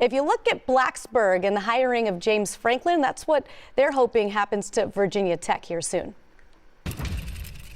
If you look at Blacksburg and the hiring of James Franklin, that's what they're hoping happens to Virginia Tech here soon.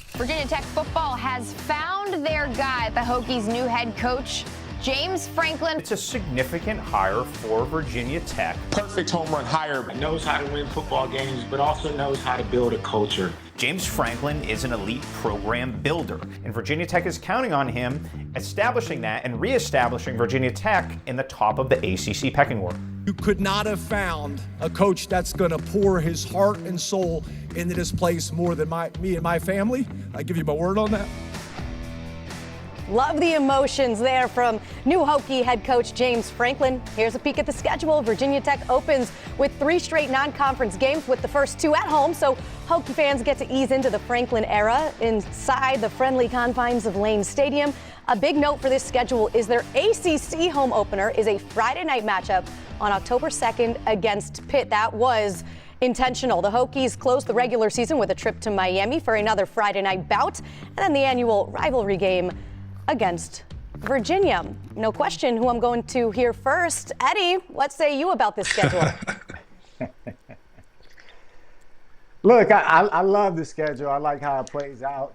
Virginia Tech football has found their guy, the Hokies' new head coach, James Franklin. It's a significant hire for Virginia Tech. Perfect home run hire. Knows how to win football games, but also knows how to build a culture. James Franklin is an elite program builder, and Virginia Tech is counting on him establishing that and reestablishing Virginia Tech in the top of the ACC pecking order. You could not have found a coach that's going to pour his heart and soul into this place more than me and my family. I give you my word on that. Love the emotions there from new Hokie head coach James Franklin. Here's a peek at the schedule. Virginia Tech opens with 3 straight non-conference games, with the first 2 at home, so Hokie fans get to ease into the Franklin era inside the friendly confines of Lane Stadium. A big note for this schedule is their ACC home opener is a Friday night matchup on October 2nd against Pitt. That was intentional. The Hokies closed the regular season with a trip to Miami for another Friday night bout, and then the annual rivalry game against Virginia. No question who I'm going to hear first. Eddie, what say you about this schedule? Look, I love the schedule. I like how it plays out.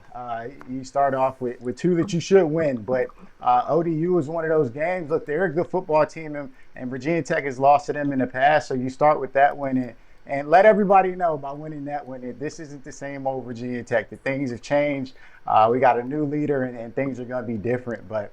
You start off with 2 that you should win, but ODU is one of those games. Look, they're a good football team, and Virginia Tech has lost to them in the past, so you start with that win and let everybody know by winning that one, this isn't the same old Virginia Tech. The things have changed. We got a new leader, and things are going to be different. But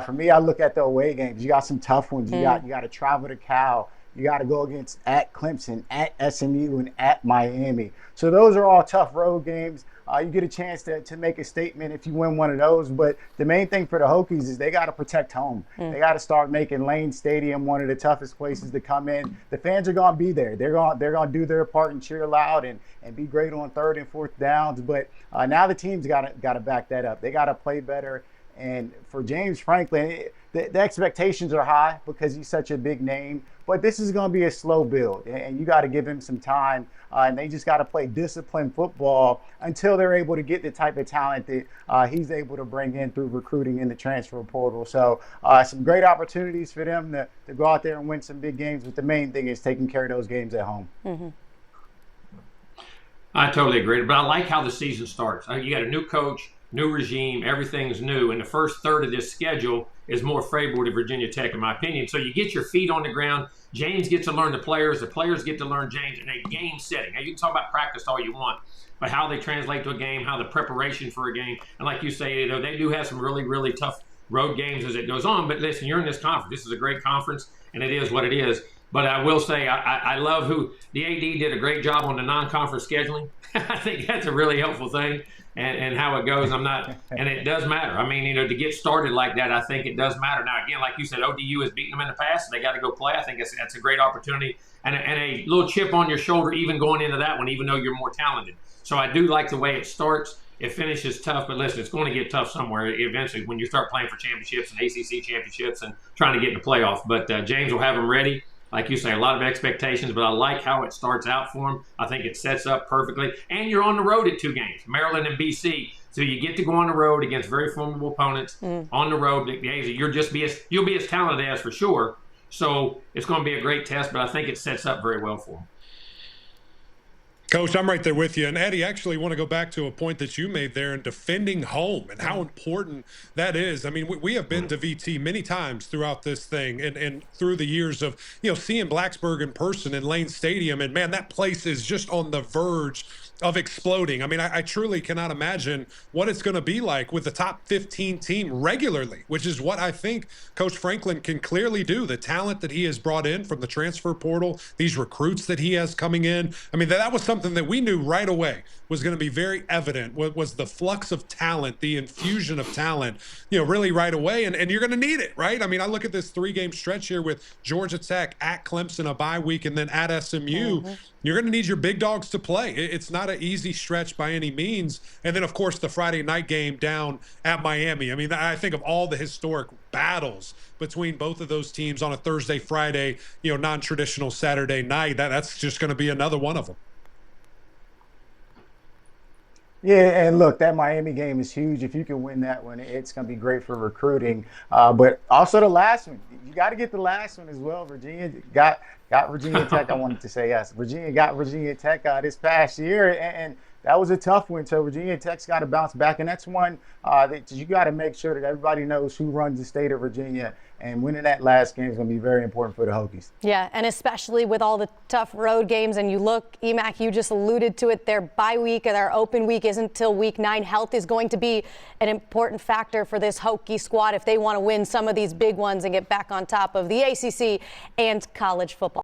for me, I look at the away games. You got some tough ones. You got to travel to Cal. You got to go against at Clemson, at SMU, and at Miami. So those are all tough road games. You get a chance to make a statement if you win one of those. But the main thing for the Hokies is they got to protect home. They got to start making Lane Stadium one of the toughest places to come in. The fans are going to be there. They're going to do their part and cheer loud and be great on 3rd and 4th downs. But now the team's got to back that up. They got to play better. And for James Franklin, the expectations are high because he's such a big name. But this is going to be a slow build, and you got to give him some time. And they just got to play disciplined football until they're able to get the type of talent that he's able to bring in through recruiting in the transfer portal. So some great opportunities for them to go out there and win some big games. But the main thing is taking care of those games at home. Mm-hmm. I totally agree. But I like how the season starts. You got a new coach, new regime, everything's new, and the first third of this schedule is more favorable to Virginia Tech, in my opinion. So you get your feet on the ground. James gets to learn the players get to learn James in a game setting. Now, you can talk about practice all you want, but how they translate to a game, how the preparation for a game, and like you say, they do have some really, really tough road games as it goes on. But listen, you're in this conference. This is a great conference, and it is what it is. But I will say I love who the AD did a great job on the non-conference scheduling. I think that's a really helpful thing. And how it goes, and it does matter. I mean, to get started like that, I think it does matter. Now, again, like you said, ODU has beaten them in the past, and they got to go play. I think that's a great opportunity and a little chip on your shoulder, even going into that one, even though you're more talented. So I do like the way it starts. It finishes tough, but listen, it's going to get tough somewhere eventually when you start playing for championships and ACC championships and trying to get in the playoffs. But James will have them ready. Like you say, a lot of expectations, but I like how it starts out for them. I think it sets up perfectly. And you're on the road at 2 games, Maryland and BC. So you get to go on the road against very formidable opponents on the road. You'll be as talented as for sure. So it's going to be a great test, but I think it sets up very well for them. Coach, I'm right there with you. And Eddie, actually want to go back to a point that you made there in defending home and how important that is. I mean, we have been to VT many times throughout this thing and through the years of, seeing Blacksburg in person in Lane Stadium. And man, that place is just on the verge of exploding. I mean, I truly cannot imagine what it's going to be like with the top 15 team regularly, which is what I think Coach Franklin can clearly do. The talent that he has brought in from the transfer portal, these recruits that he has coming in. I mean, that was something that we knew right away was going to be very evident, was the flux of talent, the infusion of talent, really right away. And you're going to need it, right? I mean, I look at this 3-game stretch here with Georgia Tech at Clemson, a bye week, and then at SMU. You're going to need your big dogs to play. It's not an easy stretch by any means. And then, of course, the Friday night game down at Miami. I mean, I think of all the historic battles between both of those teams on a Thursday, Friday, non-traditional Saturday night. That's just going to be another one of them. Yeah, and look, that Miami game is huge. If you can win that one, it's going to be great for recruiting. But also the last one, you got to get the last one as well. Virginia got Virginia Tech. I wanted to say yes. Virginia got Virginia Tech this past year, and that was a tough win. So Virginia Tech's got to bounce back, and that's one that you got to make sure that everybody knows who runs the state of Virginia. And winning that last game is going to be very important for the Hokies. Yeah, and especially with all the tough road games. And you look, Emac, you just alluded to it, their bye week and their open week isn't until week 9. Health is going to be an important factor for this Hokie squad if they want to win some of these big ones and get back on top of the ACC and college football.